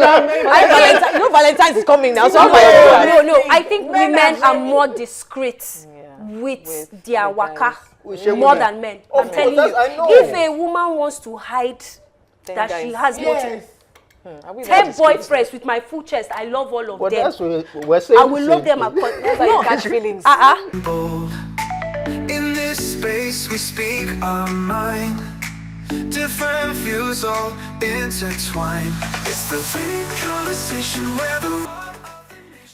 Valentine's is coming now. So no. I think women are more discreet with their waka more than men. I'm telling you. If a woman wants to hide that she has multiple 10 boyfriends with my full chest, I love all of them. That's what we're saying. I will love them. That's how you catch feelings. In this space we speak our mind. Different views all intertwined. It's the big conversation where the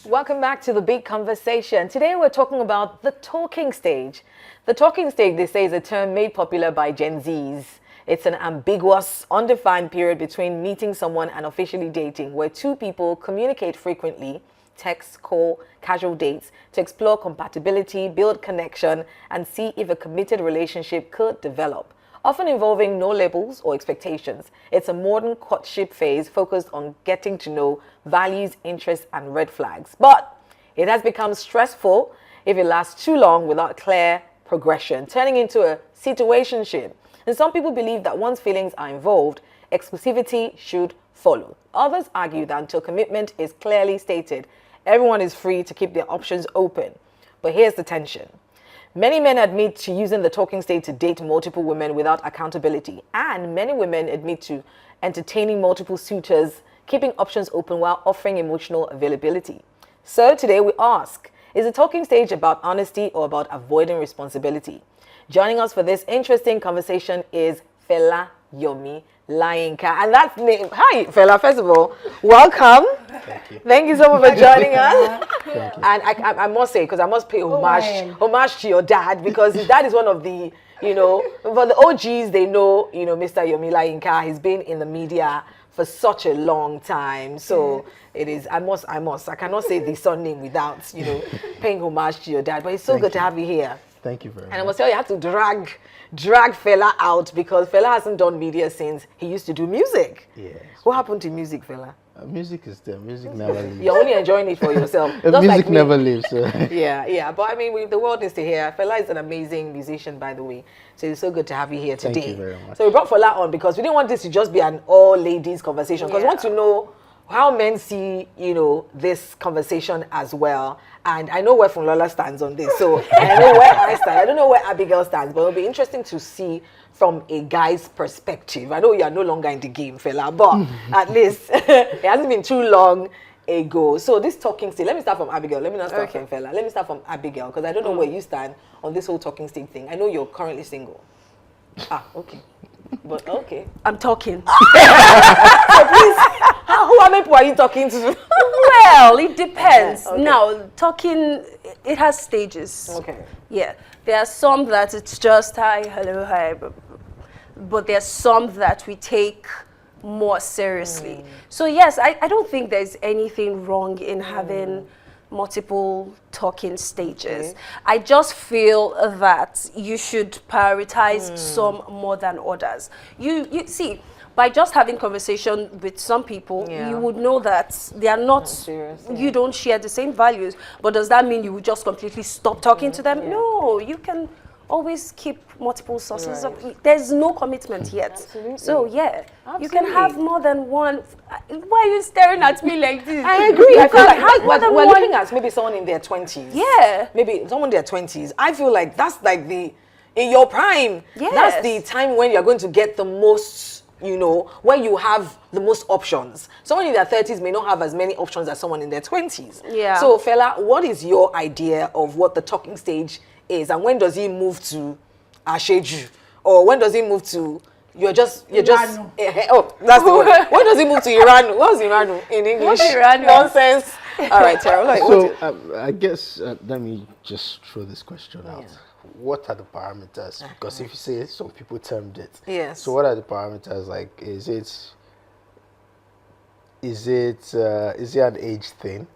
Welcome back to the Big Conversation. Today we're talking about the talking stage. The talking stage, they say, is a term made popular by Gen Zs. It's an ambiguous, undefined period between meeting someone and officially dating, where two people communicate frequently, text, call, casual dates, to explore compatibility, build connection, and see if a committed relationship could develop. Often involving no labels or expectations, it's a modern courtship phase focused on getting to know values, interests, and red flags. But it has become stressful if it lasts too long without clear progression, turning into a situationship. And some people believe that once feelings are involved, exclusivity should follow. Others argue that until commitment is clearly stated, everyone is free to keep their options open. But here's the tension. Many men admit to using the talking stage to date multiple women without accountability, and many women admit to entertaining multiple suitors, keeping options open while offering emotional availability. So today we ask, is the talking stage about honesty or about avoiding responsibility? Joining us for this interesting conversation is Fela Yomi Layinka, and that's name. Hi, Fela. First of all, welcome. Thank you. Thank you so much for joining us. Thank you. And I must say, because I must pay homage to your dad, because his dad is one of the, for the OGs, they know, Mr. Yomi Layinka. He's been in the media for such a long time. So it is, I cannot say the son name without, paying homage to your dad. But it's so good to have you here. Thank you very much. And I must tell you, I had to drag Fela out because Fela hasn't done media since he used to do music. Yes. What happened to music, Fela? Music is there. Music never leaves. You're only enjoying it for yourself. Music like never leaves. Yeah. But I mean, the world needs to hear. Fela is an amazing musician, by the way. So it's so good to have you here today. Thank you very much. So we brought Fela on because we didn't want this to just be an all-ladies conversation. Because we want to know how men see, this conversation as well. And I know where Funlola stands on this. So I know where I stand. I don't know where Abigail stands, but it'll be interesting to see from a guy's perspective. I know you are no longer in the game, Fela, but at least it hasn't been too long ago. So this talking stage, let me start from Abigail. Let me not start from Fela. Let me start from Abigail, because I don't know where you stand on this whole talking stage thing. I know you're currently single. Okay. But okay. I'm talking. So please, how many people are you talking to? Well, it depends. Okay. Now, talking, it has stages. Okay. Yeah. There are some that it's just hi, hello, hi. But there's some that we take more seriously. So yes, I don't think there's anything wrong in having multiple talking stages. I just feel that you should prioritize some more than others. You see, by just having conversation with some people, you would know that they are not you don't share the same values. But does that mean you would just completely stop talking to them? No, you can always keep multiple sources of, there's no commitment yet. Absolutely. So you can have more than one. Why are you staring at me like this? I agree. I feel like have more than we're one. looking at maybe someone in their 20s. Yeah. Maybe someone in their 20s. I feel like that's like in your prime. Yes. That's the time when you're going to get the most, when you have the most options. Someone in their 30s may not have as many options as someone in their 20s. Yeah. So Fela, what is your idea of what the talking stage is, and when does he move to Asheju, or when does he move to you're just that's the word. When does he move to Iran? What's Iran in English? Iran? Nonsense. All right, Tara. So I guess let me just throw this question out. What are the parameters? Because if you say some people termed it, yes. So what are the parameters? Like, is it an age thing?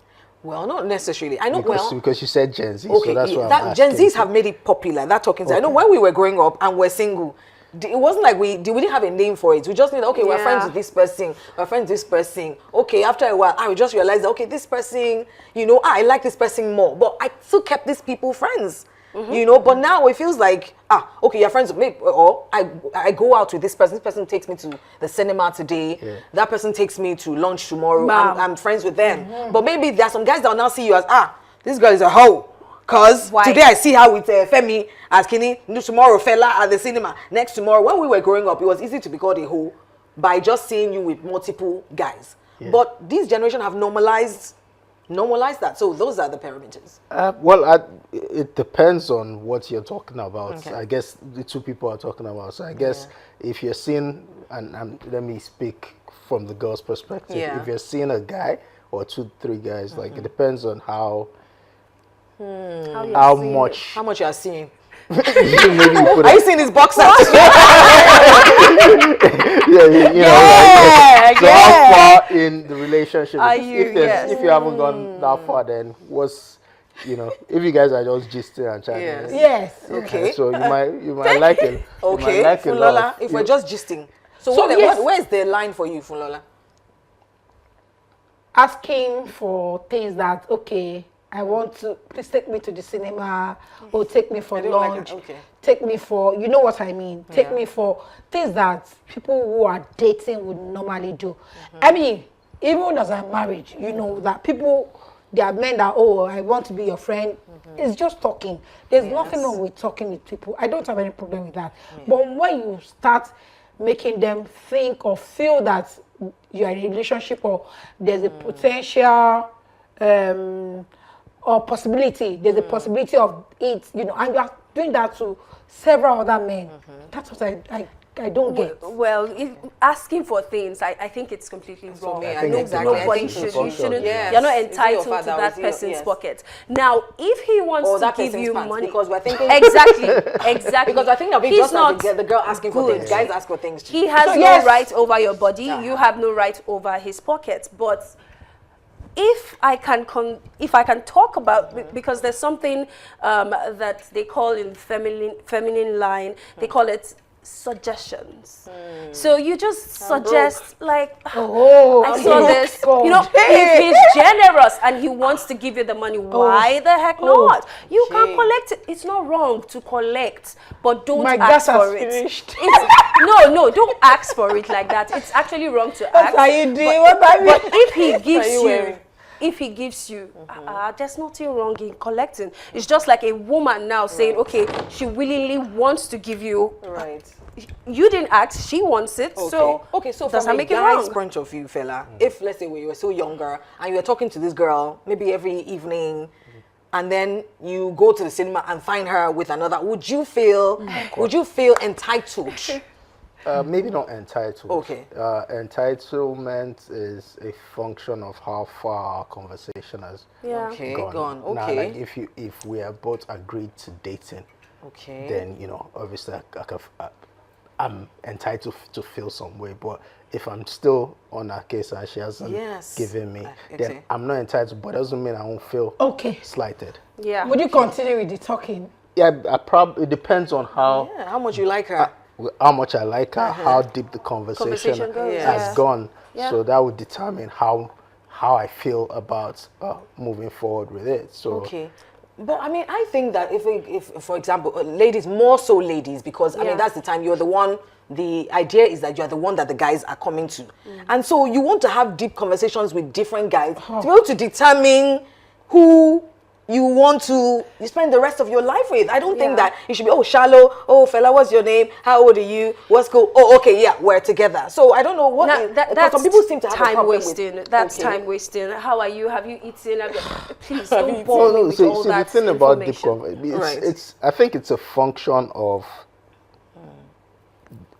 Well, not necessarily. I know because you said Gen Z, okay, so that's what I'm asking. Gen Zs have made it popular. That talking. I know when we were growing up and we're single, it wasn't like we didn't have a name for it. We just knew that, okay, we're friends with this person, we're friends with this person. Okay, after a while, I just realized that, okay, this person, I like this person more. But I still kept these people friends. You know, but now it feels like, okay, you're friends with me, or I go out with this person takes me to the cinema today, that person takes me to lunch tomorrow, I'm friends with them. But maybe there are some guys that will now see you as, this girl is a hoe. Because today I see her with Femi as Kini, tomorrow fella at the cinema, next tomorrow. When we were growing up, it was easy to be called a hoe by just seeing you with multiple guys. But this generation have normalized that. So those are the parameters. It depends on what you're talking about. Okay. I guess the two people are talking about. So I guess if you're seeing, and let me speak from the girl's perspective. If you're seeing a guy or 2-3 guys, like it depends on how much you are seeing. maybe you put Are you seeing his boxers? So how far in the relationship? Are if, you? if you haven't gone that far, then what's, if you guys are just gisting and chatting. Yes. Okay. So you might like it. Okay. You might like Funlola, if we're just gisting. So where's the line for you, Funlola? Asking for things that, okay, I want to, please take me to the cinema, or take me for lunch, take me for, you know what I mean, take me for things that people who are dating would normally do. I mean, even as I'm married, you know, that people, there are men that, oh, I want to be your friend. It's just talking. There's nothing wrong with talking with people. I don't have any problem with that. But when you start making them think or feel that you're in a relationship, or there's a potential or possibility, there's a possibility of it, you know, and you are doing that to several other men. That's what I don't get. Well, asking for things, I think it's completely wrong. I think exactly. Nobody should. You shouldn't. You're not entitled to that person's pocket. Now, if he wants to give you money, because we're thinking exactly. Because I think that just not the girl asking for things. Guys ask for things too. He has no right over your body. You have no right over his pocket. But if I can talk about, because there's something that they call in feminine line, they call it suggestions. So you just suggest, like, I saw this. You know, if he's generous and he wants to give you the money, why the heck not? You can collect it. It's not wrong to collect, but don't ask for it. No, don't ask for it like that. It's actually wrong to ask. What are you doing? But if he gives you, there's nothing wrong in collecting. It's just like a woman now saying, okay, she willingly wants to give you. Right. You didn't ask, she wants it. So from a guy's point of view, fella, if let's say you were so younger and you were talking to this girl maybe every evening, and then you go to the cinema and find her with another, would you feel entitled? Maybe not entitled. Okay. Entitlement is a function of how far our conversation has gone. Okay. Now, like if we are both agreed to dating, then obviously I'm entitled to feel some way. But if I'm still on her case and she hasn't given me, then I'm not entitled. But it doesn't mean I won't feel slighted. Yeah. Would you continue with the talking? Yeah, it depends on how much you like her. How much I like her, how deep the conversation has gone. Yeah. So that would determine how I feel about moving forward with it. So but I mean, I think that if for example, ladies, more so ladies, because I mean that's the time you're the one. The idea is that you're the one that the guys are coming to, and so you want to have deep conversations with different guys to be able to determine who you want to spend the rest of your life with. I don't think that you should be, shallow, fella, what's your name? How old are you? What's cool? Oh, okay, yeah, we're together. So I don't know what that's some people seem to have time wasting. That's time wasting. How are you? Have you eaten? Please don't bore me with all that the thing about deep conversation, I think it's a function of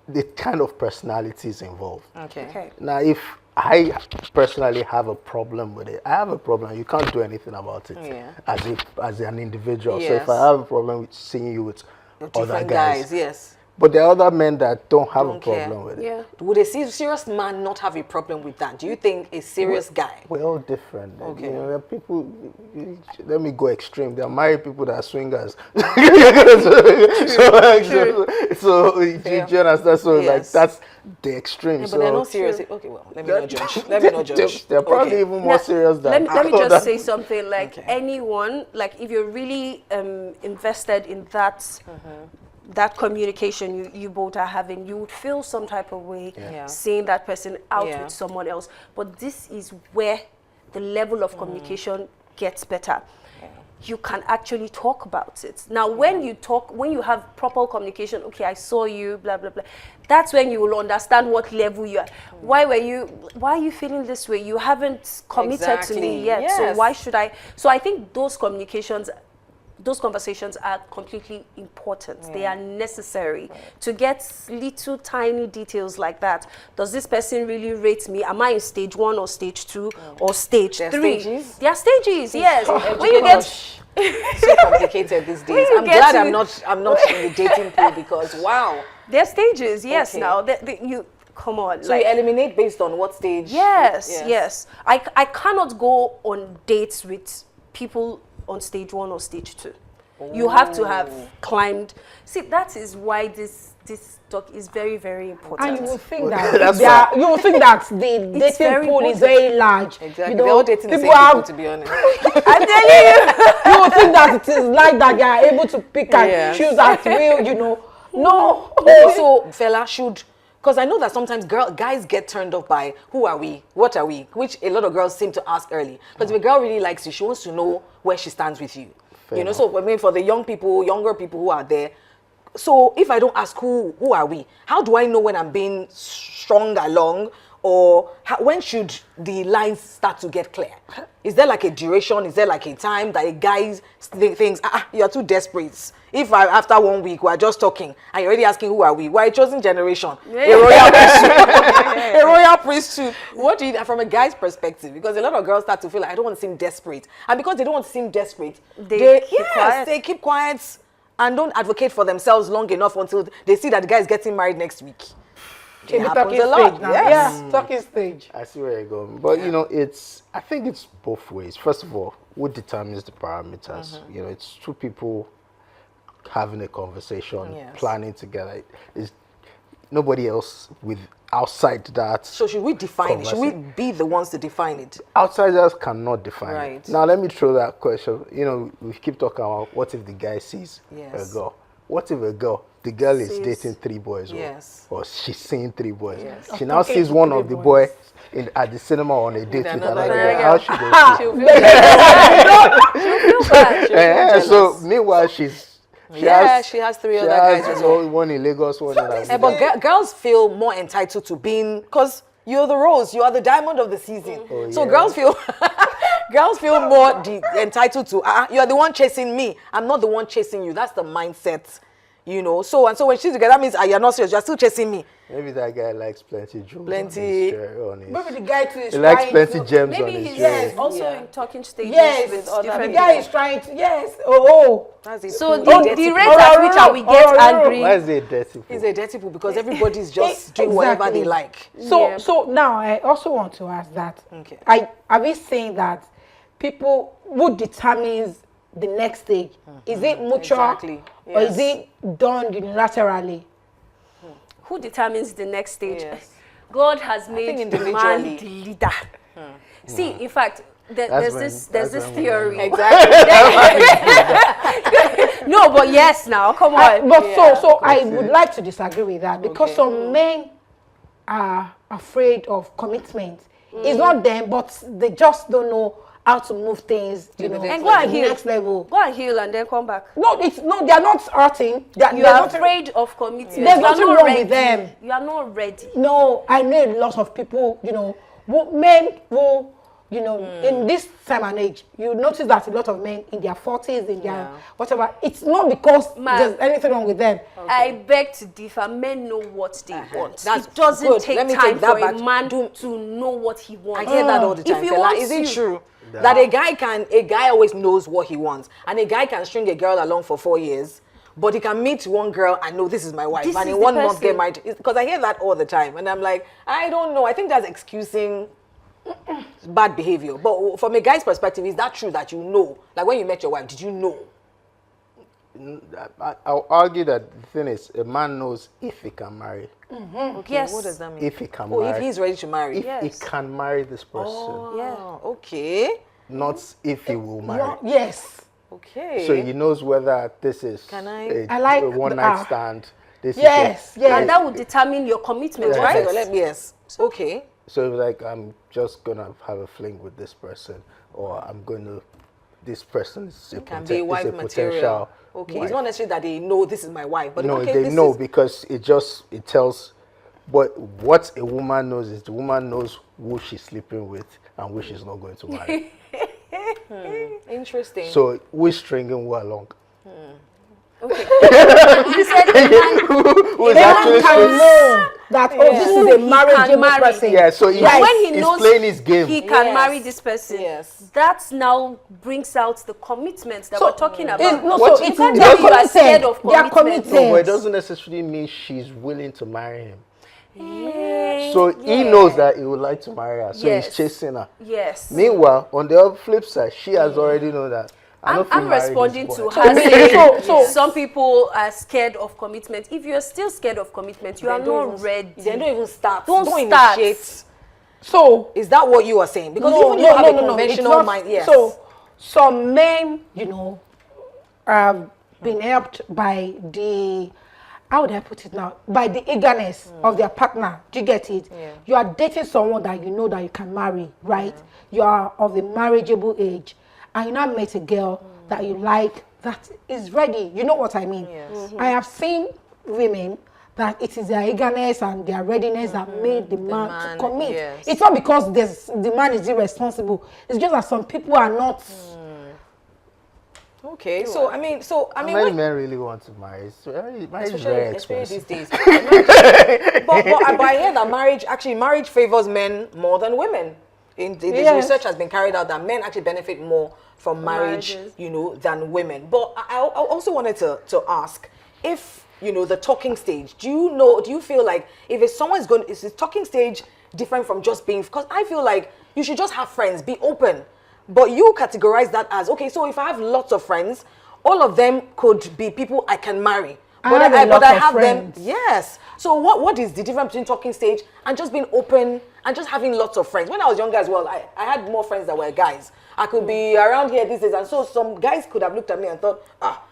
the kind of personalities involved. Okay. Now, if I personally have a problem with it, I have a problem. You can't do anything about it as an individual. So if I have a problem with seeing you with other guys, But there are other men that don't have a care. problem with it. Yeah. Would a serious man not have a problem with that? Do you think a serious guy? We're all different. Okay. You know, there are people, let me go extreme. There are married people that are swingers. So do you understand? So like that's the extreme. Yeah, so but they're not serious. Okay, well, let me not judge. Let me not judge. They're probably even more serious than let me just others. say something like anyone, like if you're really invested in that that communication you both are having, you would feel some type of way seeing that person out with someone else. But this is where the level of communication gets better. You can actually talk about it. Now, when you talk, when you have proper communication, okay, I saw you, blah, blah, blah. That's when you will understand what level you are. Why are you feeling this way? You haven't committed to me yet. Yes. So why should I? So I think those conversations are completely important. They are necessary to get little tiny details like that. Does this person really rate me? Am I in stage 1 or stage 2 or stage 3? Stages? There are stages, yes. When you get so complicated these days. I'm glad I'm not in the dating pool because wow. there are stages, yes. Okay. Now you come on. So you eliminate based on what stage? Yes. I cannot go on dates with people on stage 1 or stage 2. You have to have climbed. See, that is why this talk is very, very important. And you will think that you will think that the dating pool is very large. Exactly. You know, They're all dating the same people people, to be honest. I'm telling you. You will think that it is like that they are able to pick and choose at will. You know, no. Also, fella should. Because I know that sometimes guys get turned off by who are we, what are we, which a lot of girls seem to ask early. Because if a girl really likes you, she wants to know where she stands with you. You know, so I mean, for the younger people who are there. So if I don't ask who are we, how do I know when I'm being strung along, or when should the lines start to get clear? Is there like a duration? Is there like a time that a guy thinks, you are too desperate? If after 1 week we're just talking and you're already asking who are we? We're a chosen generation, a royal priesthood, a royal priesthood. What do you, from a guy's perspective? Because a lot of girls start to feel like I don't want to seem desperate, and because they don't want to seem desperate, they keep quiet and don't advocate for themselves long enough until they see that the guy is getting married next week. It happens a lot. Yes, talking stage. I see where you're going, but you know, I think it's both ways. First of all, what determines the parameters? You know, it's two people having a conversation, planning together. Is nobody else with outside that. So should we define it? Should we be the ones to define it? Outsiders cannot define Right. it. Now let me throw that question. You know, we keep talking about what if the guy sees a girl? What if the girl is dating 3 boys, or she's seeing 3 boys? She now sees one of the boys at the cinema on a date with another girl. How should they feel? So meanwhile, she has 3 other guys as well. One in Lagos, one in Abuja. But girls feel more entitled to being, because you're the rose, you are the diamond of the season. So girls feel more entitled to, you are the one chasing me, I'm not the one chasing you. That's the mindset, you know. So when she's together, that means you're not serious, you're still chasing me. Maybe that guy likes plenty jewels. Maybe the guy too is he likes plenty gems on his Maybe he's also in talking stages with other the people. guy is trying to, That's it. So the rate at which I will get angry. Why is it dirty pool? It's a dirty pool because everybody's just doing whatever they like. So now I also want to ask that. Okay. Are we saying that people who determines the next stage, is it mutual or is it done unilaterally? Who determines the next stage? God has made man the leader. See, in fact, there's this theory. Exactly. No, but yes, now come on. So I would like to disagree with that because some men are afraid of commitment. It's not them, but they just don't know how to move things, you know, and go and heal. Next level. Go and heal and then come back. No, they are not hurting. You are afraid of commitment. There's nothing wrong with them. You are not ready. No, I know a lot of people, you know, men who, you know, in this time and age, you notice that a lot of men in their 40s, in their whatever, it's not because there's anything wrong with them. I beg to differ. Men know what they want. It doesn't take time for a man to know what he wants. I hear that all the time. Is it true that a guy always knows what he wants, and a guy can string a girl along for 4 years, but he can meet one girl and know this is my wife, This and is in the 1 month they person. might, because I hear that all the time, and I'm like, I don't know. I think that's excusing bad behavior. But from a guy's perspective, is that true that you know? Like when you met your wife, did you know? I'll argue that the thing is, a man knows if he can marry. Okay, Yes. what does that mean? If he can Oh, marry. if he's ready to marry. If he Yes. can marry this person. Oh, Yeah. okay. Not if he will marry. Yes. Okay. So he knows whether this is Can I- I like a one the- night stand. This Yes, is a, yes. And that would determine your commitment, Yeah. right? Let me yes. Okay. So it's like, I'm just gonna have a fling with this person, or I'm gonna. This person is a, Can poten- be is wife a material. potential. Okay. wife. It's not necessarily that they know this is my wife, but No, okay, they this know is, because it tells. But what a woman knows is the woman knows who she's sleeping with and who she's not going to marry. interesting. So who is stringing who along? Okay. You said a man, Who is They actually can stringing? know that, oh, this is a He marriageable can marry. person. Yeah, so and when he he's knows playing his game. he can Yes. marry this person, Yes. that now brings out the commitments that So, we're talking about. No, What- so it's can't they are tell you are scared committed. of They are commitment. committed. No, but it doesn't necessarily mean she's willing to marry him. Hey, So he yeah. knows that he would like to marry her, so Yes. he's chasing her. Yes. Meanwhile, on the other flip side, she has already known that. I'm responding to her. her saying So- some people are scared of commitment. If you're still scared of commitment, you are They don't not even- ready. They don't even start. Don't start. initiate. So Is that what you are saying? Because no, even you no, have no, a no, no. It's conventional not- mind. Yes. So some men, you know, have been helped by the, how would I put it now? By the eagerness of their partner. Do you get it? Yeah. You are dating someone that you know that you can marry, right? You are of a marriageable age, and you now met a girl that you like that is ready. You know what I mean? Yes. I have seen women that it is their eagerness and their readiness that made the man man, to commit. yes. It's not because the man is irresponsible. It's just that some people are not. Okay. So I mean, Many what- men really want to marry. Marriage is especially, very especially expensive. these days. but I hear that marriage favors men more than women. This Yes. research has been carried out that men actually benefit more from marriage, marriages. you know, than women. But I also wanted to ask if, you know, the talking stage. Do you feel like if it's someone's going, is the talking stage different from just being? Because I feel like you should just have friends, be open. But you categorize that as okay. So if I have lots of friends, all of them could be people I can marry. I But have a I lot of have friends. them. Yes. So what is the difference between talking stage and just being open and just having lots of friends? When I was younger as well, I had more friends that were guys. I could be around here these days, and so some guys could have looked at me and thought,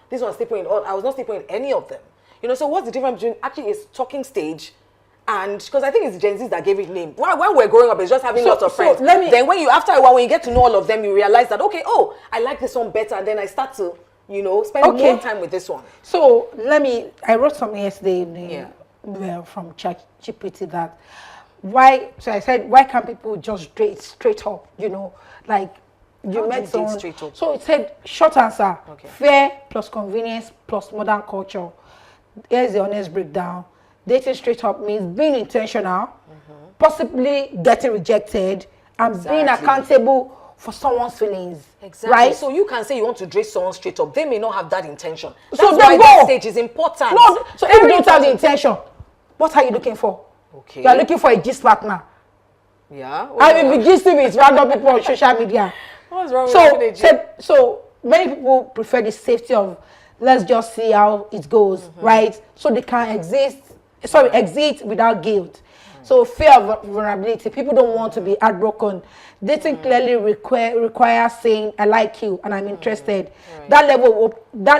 this one's sleeping in all. I was not sleeping in any of them. You know. So what's the difference between actually a talking stage? And because I think it's Gen Zs that gave it name. When we're growing up, it's just having lots of friends. Then when after a while, when you get to know all of them, you realize that okay, I like this one better, and then I start to, you know, spend more time with this one. So I wrote something yesterday evening from ChatGPT that so I said, why can't people just date straight up, you know, like you How do met you date someone. straight up? So it said, short answer, Okay. fair plus convenience plus modern culture. Here's the honest breakdown. Dating straight up means being intentional, possibly getting rejected, and being Exactly. accountable for someone's feelings. Exactly. Right? So you can say you want to date someone straight up. They may not have that intention. That's So why then that go. stage is important. No, so if you don't have the intention, what are you looking for? Okay. You are looking for a gist partner. Yeah. I mean, the gist with random people on social media. What's wrong with having a gym? So many people prefer the safety of let's just see how it goes, right? So they can exit without guilt. So fear of vulnerability. People don't want to be heartbroken. Dating clearly requires saying I like you and I'm interested. Right. That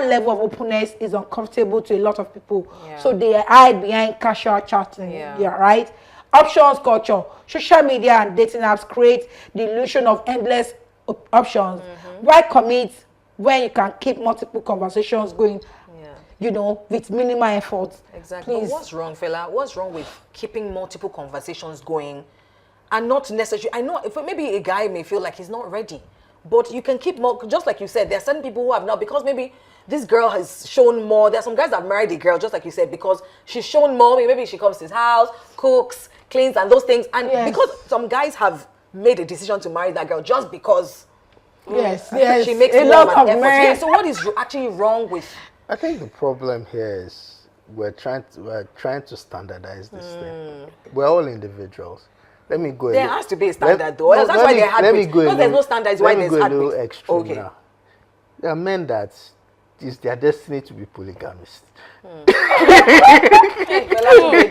level of openness is uncomfortable to a lot of people. Yeah. So they hide behind casual chatting. Yeah. Right? Options culture. Social media and dating apps create the illusion of endless options. Why commit when you can keep multiple conversations going? Yeah. You know, with minimal effort. Exactly. Please. But what's wrong, fella? What's wrong with keeping multiple conversations going and not necessarily? I know if maybe a guy may feel like he's not ready, but you can keep more. Just like you said, there are certain people who have now because maybe this girl has shown more. There are some guys that have married a girl, just like you said, because she's shown more. Maybe she comes to his house, cooks, cleans, and those things. And Yes. because some guys have made a decision to marry that girl just because Yes, she makes a more lot of an of effort. men. Yeah, so what is actually wrong with I think the problem here is we're trying to standardize this thing. We're all individuals. Let me go. There has to be a standard, though. That's why they're hard. Because there's no standards, why there's hard. Okay. Now. There are men that it's their destiny to be polygamist. So will you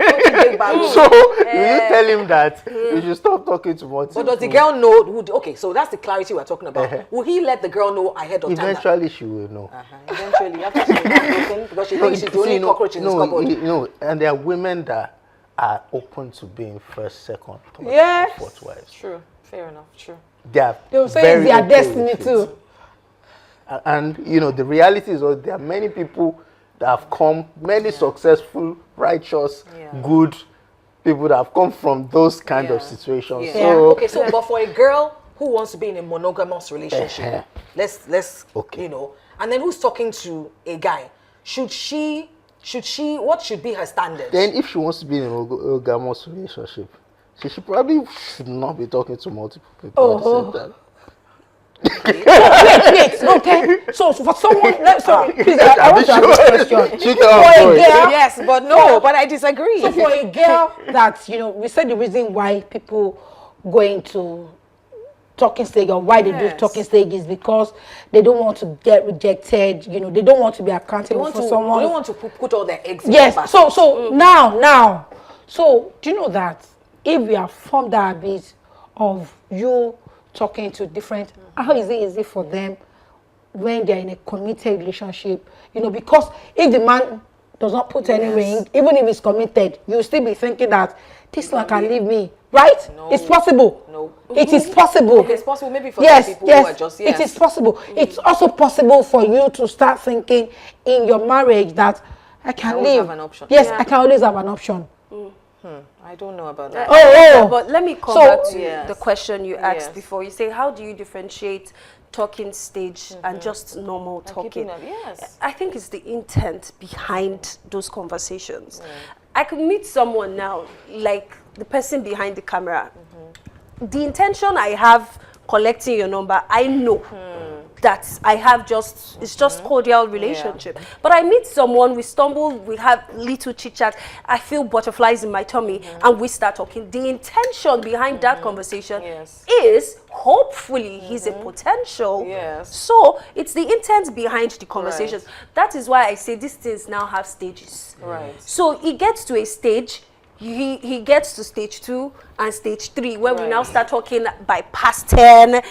tell him that you should stop talking to multiple? But does the girl know? Okay, so that's the clarity we're talking about. Will he let the girl know ahead of time? Eventually, she will know. Eventually, after she's broken, because she thinks she's the only cockroach in this cupboard. And there are women that are open to being first, second, third, fourth wives. True. Fair enough. True. They'll say it's their destiny too. And the reality is that there are many people that have come, many successful, righteous, good people that have come from those kind of situations. Yeah. So, but for a girl who wants to be in a monogamous relationship, let's and then who's talking to a guy, what should be her standard? Then if she wants to be in a monogamous relationship, she probably should not be talking to multiple people at the same time. Wait, okay. So for someone, please, I want to ask this question. For a girl, yes, but no, but I disagree. So for a girl that, we said the reason why people go into talking stage or why they do talking stage is because they don't want to get rejected, they don't want to be accountable for someone. They don't want to put all their eggs in the basket. So now, so do you know that if we have formed the habit of you talking to different, how is it easy for them when they're in a committed relationship? Because if the man does not put any ring, even if he's committed, you'll still be thinking that this man can leave me, right? No. It's possible. No. It is possible. Okay, it's possible maybe for some people who are just, it is possible. It's also possible for you to start thinking in your marriage that I can leave. Have an option. Yes, I can always have an option. I don't know about that. But let me come back to the question you asked before. You say, how do you differentiate talking stage and just normal talking? I think it's the intent behind those conversations. I could meet someone now, like the person behind the camera. The intention I have collecting your number, I know that I have it's just cordial relationship. But I meet someone, we stumble, we have little chit chat, I feel butterflies in my tummy, and we start talking. The intention behind that conversation is hopefully he's a potential. So it's the intent behind the conversations. That is why I say these things now have stages. So it gets to a stage. He gets to stage 2 and stage 3 where we now start talking by past 10,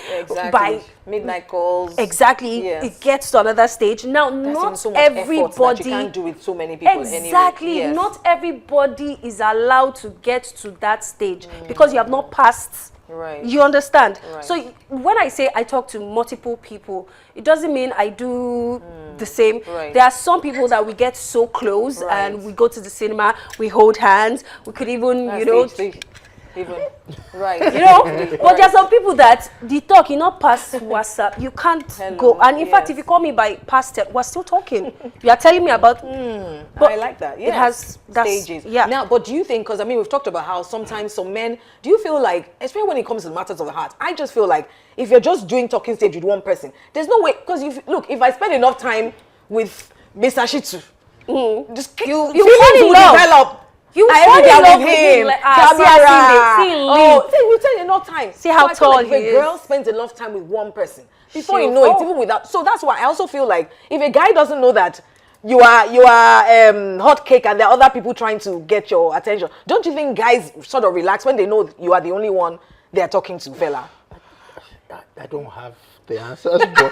by midnight calls. Exactly. It gets to another stage. Now, not so much everybody that you can't do with so many people. Exactly. Anyway. Not everybody is allowed to get to that stage because you have not passed. You understand? So when I say I talk to multiple people, it doesn't mean I do the same. There are some people that we get so close and we go to the cinema, we hold hands, we could even, but there are some people that the talk, not past WhatsApp, you can't go. And in fact, if you call me by past 10, we're still talking. You are telling me about. I like that. It has stages. Now, but do you think? Because we've talked about how sometimes some men. Do you feel like, especially when it comes to matters of the heart, I just feel like if you're just doing talking stage with one person, there's no way. Because if I spend enough time with Mr. Shitu, just you fall in love. Develop. You fall in love with him. Like, we tell you enough time. See how tall he is. A girl spends enough time with one person before you know it, even without. So that's why I also feel like if a guy doesn't know that you are hot cake and there are other people trying to get your attention, don't you think guys sort of relax when they know you are the only one they are talking to, fella? I don't have the answers, but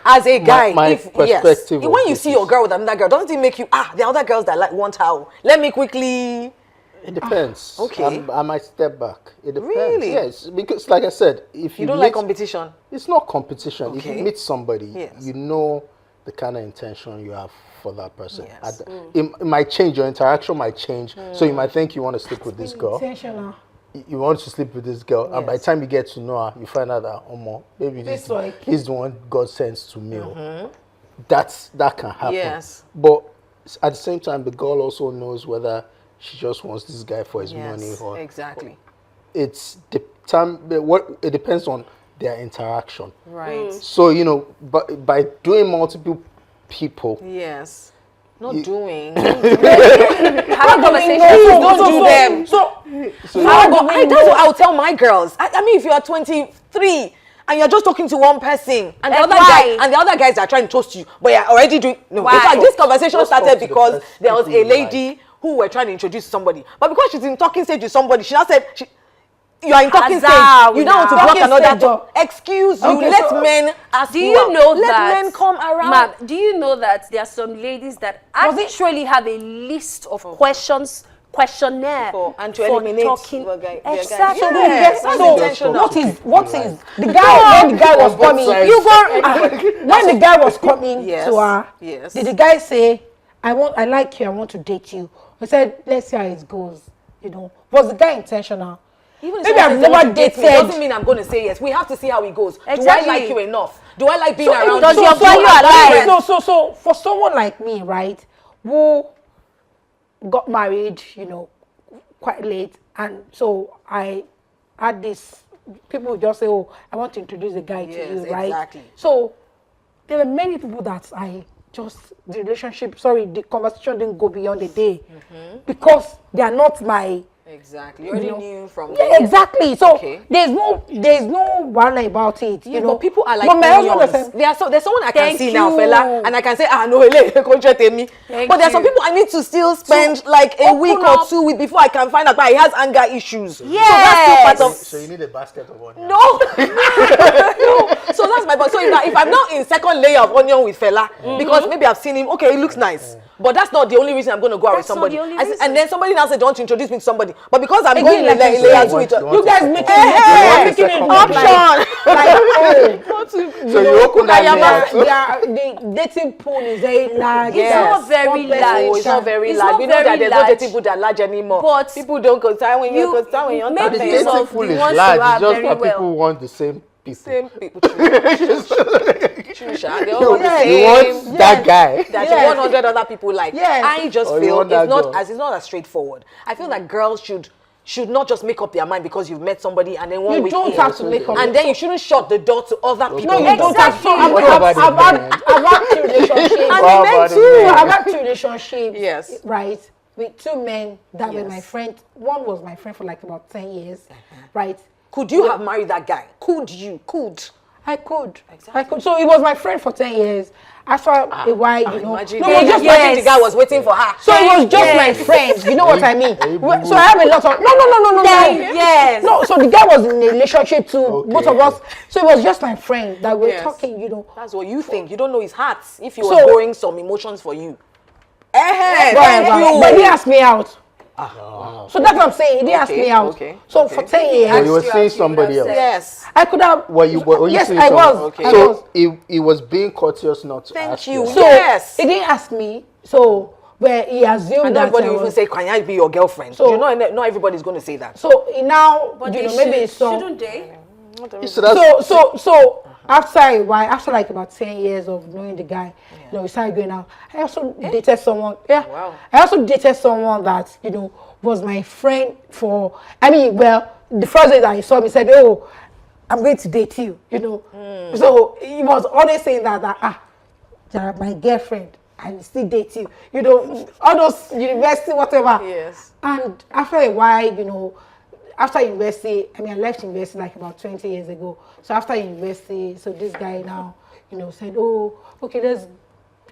as a guy, my perspective. When you see your girl with another girl, doesn't it make you the other girls that want her? Let me quickly. It depends. Okay. I might step back. It depends. Really? Yes, because like I said, if you don't like competition, it's not competition. Okay. If you meet somebody, you know the kind of intention you have for that person. It might change. Your interaction might change. So you might think you want to sleep with this girl. Intentional. You want to sleep with this girl, and by the time you get to know her, you find out that maybe he's the one God sends to me. That can happen. Yes. But at the same time, the girl also knows whether she just wants this guy for his money or it's the time. It depends on their interaction. Right. So but by doing multiple people. Yes. Not doing. Have a conversation. Don't do them. So That's what I'll tell my girls. I mean, if you are 23 and you're just talking to one person, and the other guys are trying to toast you, but you're already doing. No, in fact, this conversation started because there was a lady who were trying to introduce somebody, but because she's in talking stage with somebody, she now said you are in talking stage. You don't want to block another door. Excuse you. Let men ask. Do you know let that? men come around. Ma'am, do you know that there are some ladies that actually have a list of questionnaire and to eliminate talking? Exactly. So what is the guy when the guy was coming? When the guy was coming to her, did the guy say, I like you, I want to date you? He said, let's see how it goes. You know, was the guy intentional? Even maybe I've never dated. Doesn't mean I'm going to say yes. We have to see how it goes. Exactly. Do I like you enough? Do I like being around? Does your value align? So for someone like me, right, who got married, you know, quite late, and so I had this. People would just say, "Oh, I want to introduce a guy to you," right? Exactly. So there were many people that the conversation didn't go beyond the day because they are not my. Exactly. You already knew from there. Exactly. So there's no one about it. You know, but people are like onions. There's someone I can see now, fella, and I can say, no, me. But there's some people I need to still spend like a week or 2 weeks before I can find out that he has anger issues. Yeah. So that's still part of. So you need a basket of onions. No. So that's my point. So if I'm not in second layer of onion with fella, because maybe I've seen him, okay, he looks nice. But that's not the only reason I'm going to go out with somebody. And then somebody now said, don't introduce me to somebody. But because I'm going in layer 2 with you guys making it option. So you open that the dating pool is very large. It's not very large. It's not very large. We know that there's no dating pool that large anymore. But people don't concern when you're concerned when you're not. The dating pool is large. It's just that people want the same people. Same people. They all want the same. You want that guy. That you want 100 other people like. I just feel it's not as straightforward. I feel like girls should not just make up their mind because you've met somebody and then one week don't have to make up. And then you shouldn't shut the door to other people. No, you don't have to. I've had 2 relationships. And men too. I've had 2 relationships. Yes. Right. With 2 men that were my friend. One was my friend for like about 10 years. Right. Could you have married that guy? Could you? I could. Exactly. I could. So it was my friend for 10 years. After a while, you know. Imagine the guy was waiting for her. So it was just my friend. You know what I mean? So I have a lot of no. Yes. No. So the guy was in a relationship too. Both of us. So it was just my friend that we're talking. You know. That's what you think. You don't know his heart. If he was pouring some emotions for you. But he asked me out. So that's what I'm saying. He didn't ask me out. So for 10 years. So you were seeing somebody else. Yes. I could have. Yes, I was. So he was being courteous not to ask you. So he didn't ask me. So where he assumed and that everybody even say, "Can I be your girlfriend?" So you know, not everybody's going to say that. So now, but maybe shouldn't they? So after a while, after like about 10 years of knowing the guy, you know, we started going out. I also dated someone. Wow. I also dated someone that, you know, was my friend for. I mean, well, the first day that he saw me, said, "Oh, I'm going to date you." You know. So he was always saying that you're my girlfriend. I will still date you. You know, all those university, whatever. Yes. And after a while, you know. After university, I left university like about 20 years ago. So after university, so this guy now, you know, said, "Oh, okay, let's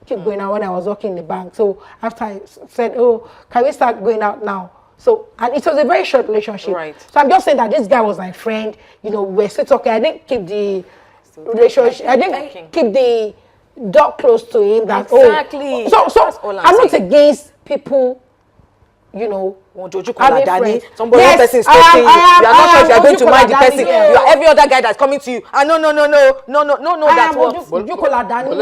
keep going out." When I was working in the bank. So after I said, "Oh, can we start going out now?" So, and it was a very short relationship. Right. So I'm just saying that this guy was my friend. You know, we're still talking. I didn't keep the relationship. I didn't keep the door close to him. That exactly. So I'm not against people. You know, somebody one person is texting you. You are not sure if you are going to mind the person. You are every other guy that's coming to you. No. That's what. You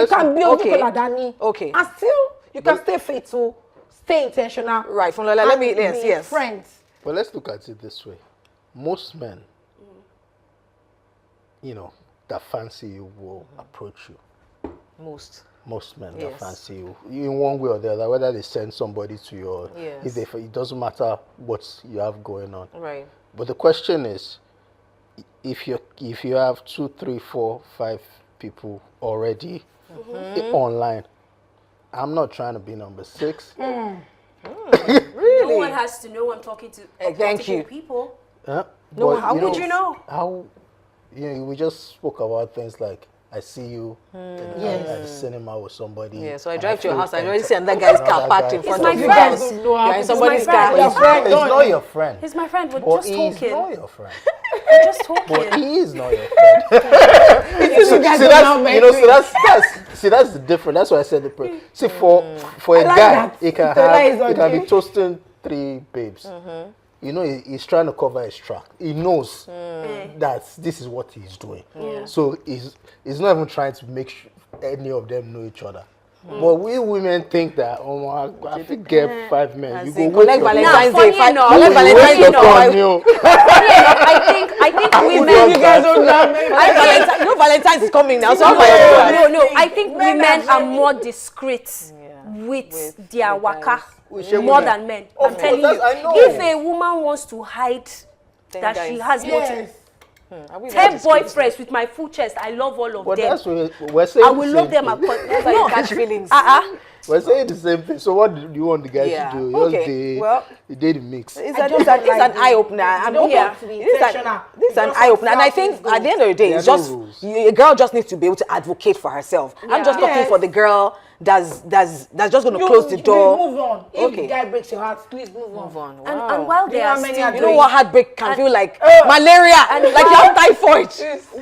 can be Ojukoladani. Okay. And still, you can stay faithful, stay intentional. Right. From let me yes. Friends. But let's look at it this way. Most men, you know, that fancy you will approach you. Most men that fancy you in one way or the other, whether they send somebody to you or if it doesn't matter what you have going on. Right. But the question is, if you have 2, 3, 4, 5 people already online, I'm not trying to be number 6. Really? No one has to know I'm talking to Thank you. people. Yeah. No, But, how would you know? How, we just spoke about things like, I see you at the cinema with somebody. Yeah, so I and drive to your feel house, I already see another another guy's car parked guy. in front It's of my you friend. guys. No, You're in it's somebody's my car. friend. It's not your friend. He's my friend. We're But just he's talking. not your friend. We're just talking. But he is not your friend. That's the difference. That's why I said the prayer. See, for a like guy, that. he can Stella is on be you. toasting 3 babes. You know, he's trying to cover his track. He knows that this is what he's doing. So he's not even trying to make sure any of them know each other. But we women think that, I think get 5 men. You go wait Collect your Valentine's funny Day. Collect enough, Valentine's Day. I think women. You guys don't No, Valentine's is coming now. So No, I think women are more discreet with their waka more than men. I'm telling you. I know. If a woman wants to hide that she has Yes. 10 boyfriends with my full chest, I love all of But them. that's what we're saying. I will love them. That's how you catch feelings. We're saying the same thing. So what do you want the guy Yeah. to do? Okay. Well, you did the mix. It's an eye opener. I'm don't okay. want to be This is an just eye opener, and I observe think things at the end of the day, There it's are no just rules. a girl just needs to be able to advocate for herself. I'm just talking Yes. for the girl that's just going to close the door. Move on. If Okay. the guy breaks your heart, please move on. Move on. And Wow. while Do they you know are how many still are You know what heartbreak can feel like? Malaria, and like you have typhoid.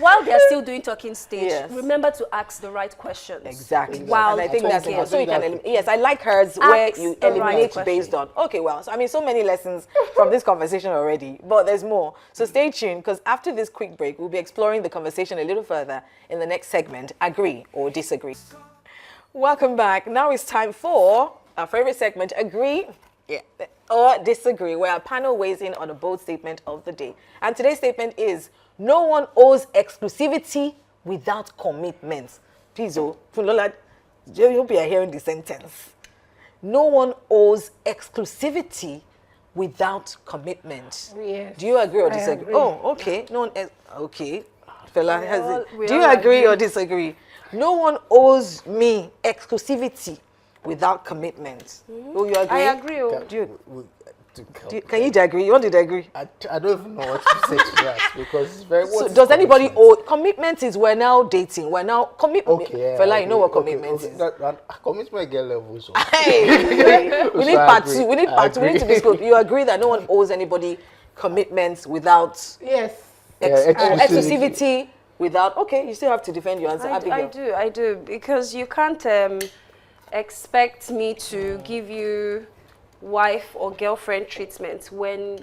while they are still doing talking stage, Yes. remember to ask the right questions. Exactly. While And I think that's talking. important. So you can yes, I like hers where Ask you the right eliminate question. based on. Okay, well, so, I mean, so many lessons from this conversation already, but there's more. So stay tuned, because after this quick break, we'll be exploring the conversation a little further in the next segment, Agree or Disagree. Welcome back. Now it's time for our favorite segment, Agree or Disagree, where our panel weighs in on a bold statement of the day. And today's statement is, no one owes exclusivity without commitment. Please, Fulola, you hope you are hearing the sentence. No one owes exclusivity without commitment. Yes. Do you agree or I disagree? agree. Oh, okay. No one. Okay. Fella, we do you all agree agree. or disagree? No one owes me exclusivity without commitment. Oh, you agree? I agree. Oh. Can you agree? You want to agree? I don't even know what to say to that, because it's very. So does anybody owe commitment? Is we're now dating. We're now commitment. Okay, yeah, Fella, you know what okay, commitment okay. is. Commitment get levels. So. Hey, we need So I part agree. 2. We need I part 2. We need to agree. discuss. You agree that no one owes anybody commitments without Yes. exclusivity without. Okay, you still have to defend your answer, Abigail. I do, because you can't expect me to give you wife or girlfriend treatment when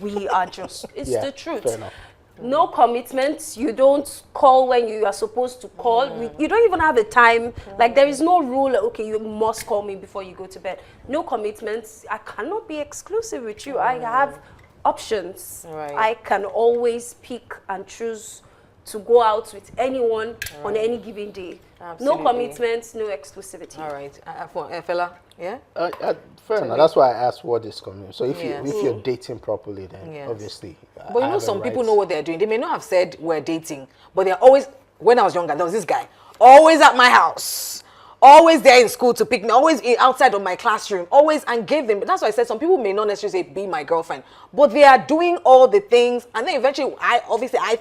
we are just, it's the truth. Fair enough. No commitments. You don't call when you are supposed to call. You don't even have a time. Like, there is no rule, okay, you must call me before you go to bed. No commitments. I cannot be exclusive with you. I have options. Right. I can always pick and choose to go out with anyone on any given day. Absolutely. No commitments, no exclusivity. All right, fella, yeah. Fair enough. That's why I asked what is commitment. So if Yes. if you're dating properly, then Yes. obviously. But you know, some people know what they're doing. They may not have said we're dating, but they're always. When I was younger, there was this guy always at my house, always there in school to pick me, always outside of my classroom, always, and gave them. That's why I said some people may not necessarily say be my girlfriend, but they are doing all the things, and then eventually, I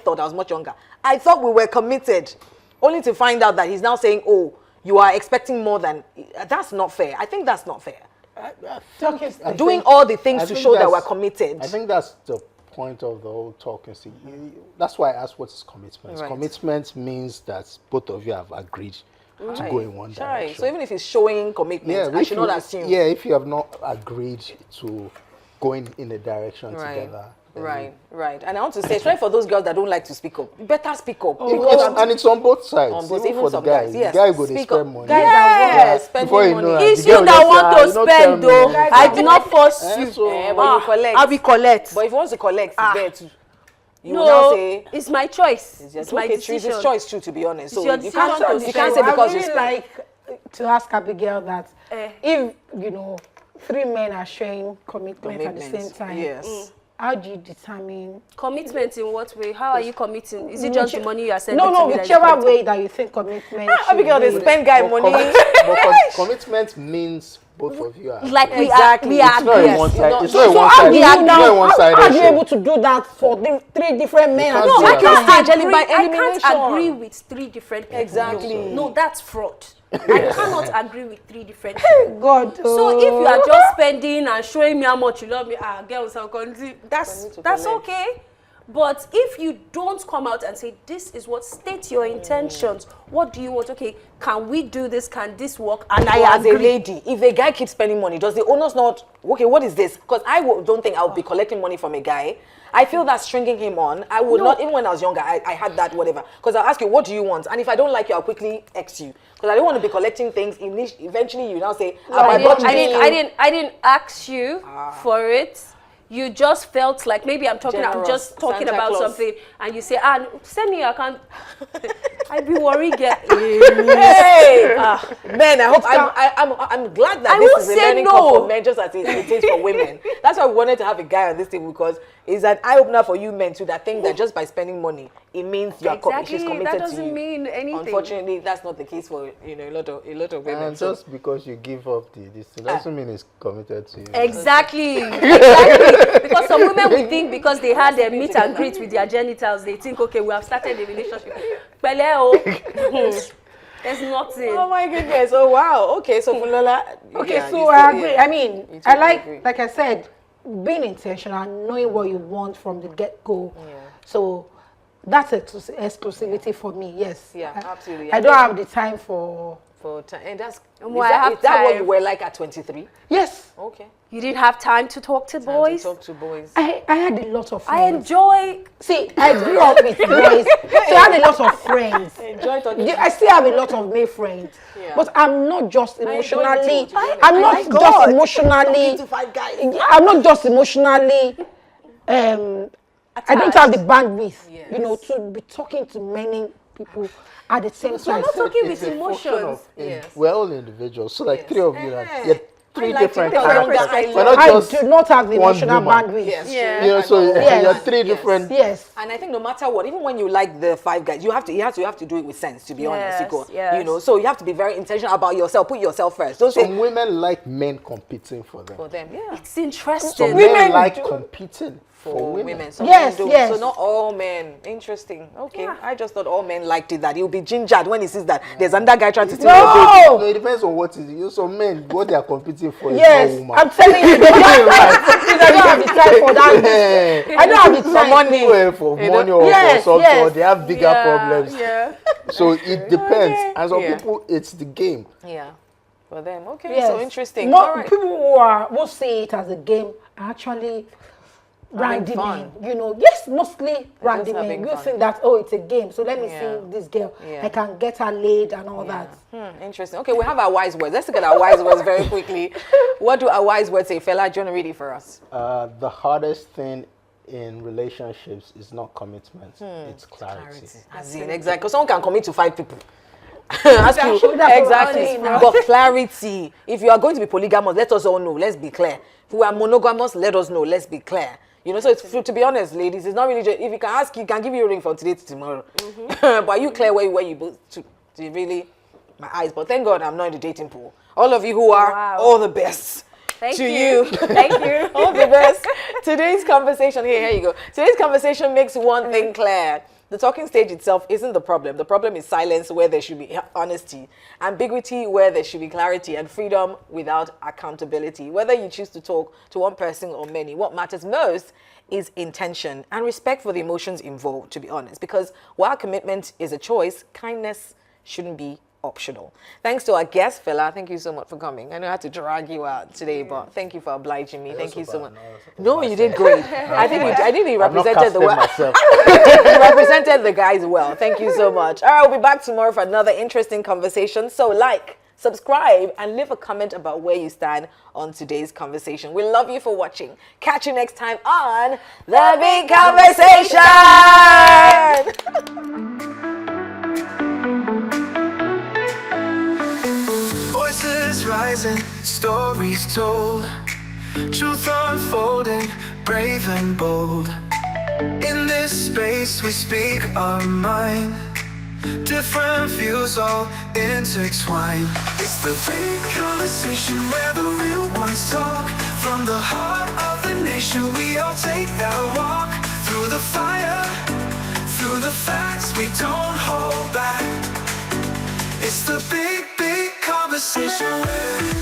thought I was much younger. I thought we were committed, only to find out that he's now saying, "Oh, you are expecting more than." That's not fair. I think that's not fair. Doing all the things to show that we're committed. I think that's the point of the whole talking stage. That's why I asked what is commitment. Right. Commitment means that both of you have agreed to go in one direction. So even if it's showing commitment, I should not assume. Yeah, if you have not agreed to going in a direction together. then Right. And I want to say, try for those girls that don't like to speak up. You better speak up. And it's on both sides. On both, even even for the some guy. guys, yes. The guy go to Speak spend up. money. Guys yes, spending Before you money. know It's the you girl that will want say, to "Ah, you don't spend, tell me." though. I did not force you. so- but you collect. I will collect. But if you want to collect, it's there too. You will No, now say, it's my choice. it's just It's my okay, decision. it's choice too, to be honest. So your you decision can't, to you can't spend. say because I you really spend. like to ask Abigail that if 3 men are sharing commitment at the same time, Yes. how do you determine Commitment in what way? How are you committing? Is it just the money you are sending? No, to me that whichever you way that you think commitment. Abigail, they spend guy money. Commitment means both of you are like we exactly. are it's not agreed. a one side. It's So not a one how side. do you It's not a now? one side. How are you able to do that for three different men? can't No, do I that. can't. Angelic by I can't elimination. agree with 3 different people. Exactly. No, that's fraud. I cannot agree with 3 different people. God. So if you are just spending and showing me how much you love me, girls, that's okay. But if you don't come out and say, this is what, state your intentions. What do you want? Okay, can we do this? Can this work? And I As a agree. lady, if a guy keeps spending money, does the owner's not, okay, what is this? Because don't think I'll be collecting money from a guy. I feel that's stringing him on. I would not, even when I was younger, I had that, whatever. Because I'll ask you, what do you want? And if I don't like you, I'll quickly X you. Because I don't want to be collecting things. Eventually, you now say, I didn't ask you for it. You just felt like maybe I'm just talking Santa about Claus. something, and you say, send me your account. I be worried. Hey, men, I hope I'm glad that I this will is a say learning no. curve for men, just as it is for women. That's why we wanted to have a guy on this thing, because it's an eye opener for you men too. That think that just by spending money, it means she's committed That to doesn't you. mean anything. Unfortunately, that's not the case for a lot of women. And just because you give up this doesn't mean it's committed to you. Exactly. Because some women will think because they had their meet and greet with their genitals, they think, okay, we have started a relationship. Pele o. There's nothing. Oh my goodness! Oh wow! Okay, so Fulola. Okay, yeah, so you I still- agree. yeah. I mean, You I totally agree. like I said, being intentional, knowing what you want from the get-go. Yeah. So that's exclusivity for me. Yes. Yeah, absolutely. I don't have the time for. And that's Well, I have is that what time. you were like at 23? Yes, Okay. You didn't have time to talk to Time boys. to talk to boys. I had a lot of I friends. enjoy. See, I grew up with boys, so I had a lot of friends. Enjoy talking. I still have a lot of male friends, Yeah. but I'm not just emotionally. to be honest. I'm not My just God. emotionally. to 5 guys. I'm not just emotionally. I don't have the bandwidth, Yes. to be talking to many people at the same time. not talking It's with a function emotions. of Yes. we're all individuals. So like Yes. 3 of you, you're 3 like different to tell them characters. that I We're not I just do not have the one emotional woman. bandwidth. Yes. Yeah. You know, so Yes. you're 3 Yes. different. Yes. And I think no matter what, even when you like the 5 guys, you have to do it with sense. To be honest, Yes. so you have to be very intentional about yourself. Put yourself first. Don't say Some women like men competing for them. for them. Yeah. It's interesting. Some women men like do- competing for women. Some Yes, men don't. yes. So not all men. Interesting. Okay. Yeah. I just thought all men liked it, that he'll be gingered when he sees that there's another guy trying to steal No! your baby. No, it depends on what it is. Some men, what they are competing for Yes, is not I'm woman. telling you, I don't have the time for that. I don't have the Some time. money for money or Yes, for something, yes. or they have bigger problems. Yeah. So it depends. And some Yeah. people, it's the game. Yeah. For them. Okay. Yes. So interesting. More All right. people who see it as a game are actually random fun. men. Yes, mostly random having men. You fun. think that, it's a game, so let me Yeah. see this girl. Yeah. I can get her laid and all that. Interesting. Okay, we have our wise words. Let's look at our wise words very quickly. What do our wise words say? Fela, do you want to read it for us? The hardest thing in relationships is not commitment, it's clarity. As in, exactly. Because someone can commit to 5 people. Ask you, That's exactly. what But clarity. If you are going to be polygamous, let us all know. Let's be clear. If we are monogamous, let us know. Let's be clear. So it's, to be honest, ladies, it's not really just, if you can ask, you can give you a ring from today to tomorrow. But are you clear where you both to really, my eyes. But thank God I'm not in the dating pool. All of you who are, Wow. all the best. Thank to you. you. Thank you. All the best. Today's conversation, here you go. Today's conversation makes one thing clear. The talking stage itself isn't the problem. The problem is silence where there should be honesty, ambiguity where there should be clarity, and freedom without accountability. Whether you choose to talk to one person or many, what matters most is intention and respect for the emotions involved, to be honest. Because while commitment is a choice, kindness shouldn't be optional. Thanks to our guest, Fela. Thank you so much for coming. I know I had to drag you out today, but thank you for obliging me. Thank you so much. No, you did great. I think you represented the you represented the guys well. Thank you so much. All right, we'll be back tomorrow for another interesting conversation. So subscribe, and leave a comment about where you stand on today's conversation. We love you for watching. Catch you next time on The Big Conversation. Voices rising, stories told, truth unfolding, brave. brave and bold. In this space we speak our mind. Different views all intertwined. It's the big conversation where the real ones talk. From the heart of the nation we all take that walk. Through the fire, through the facts we don't hold back. It's the big conversation.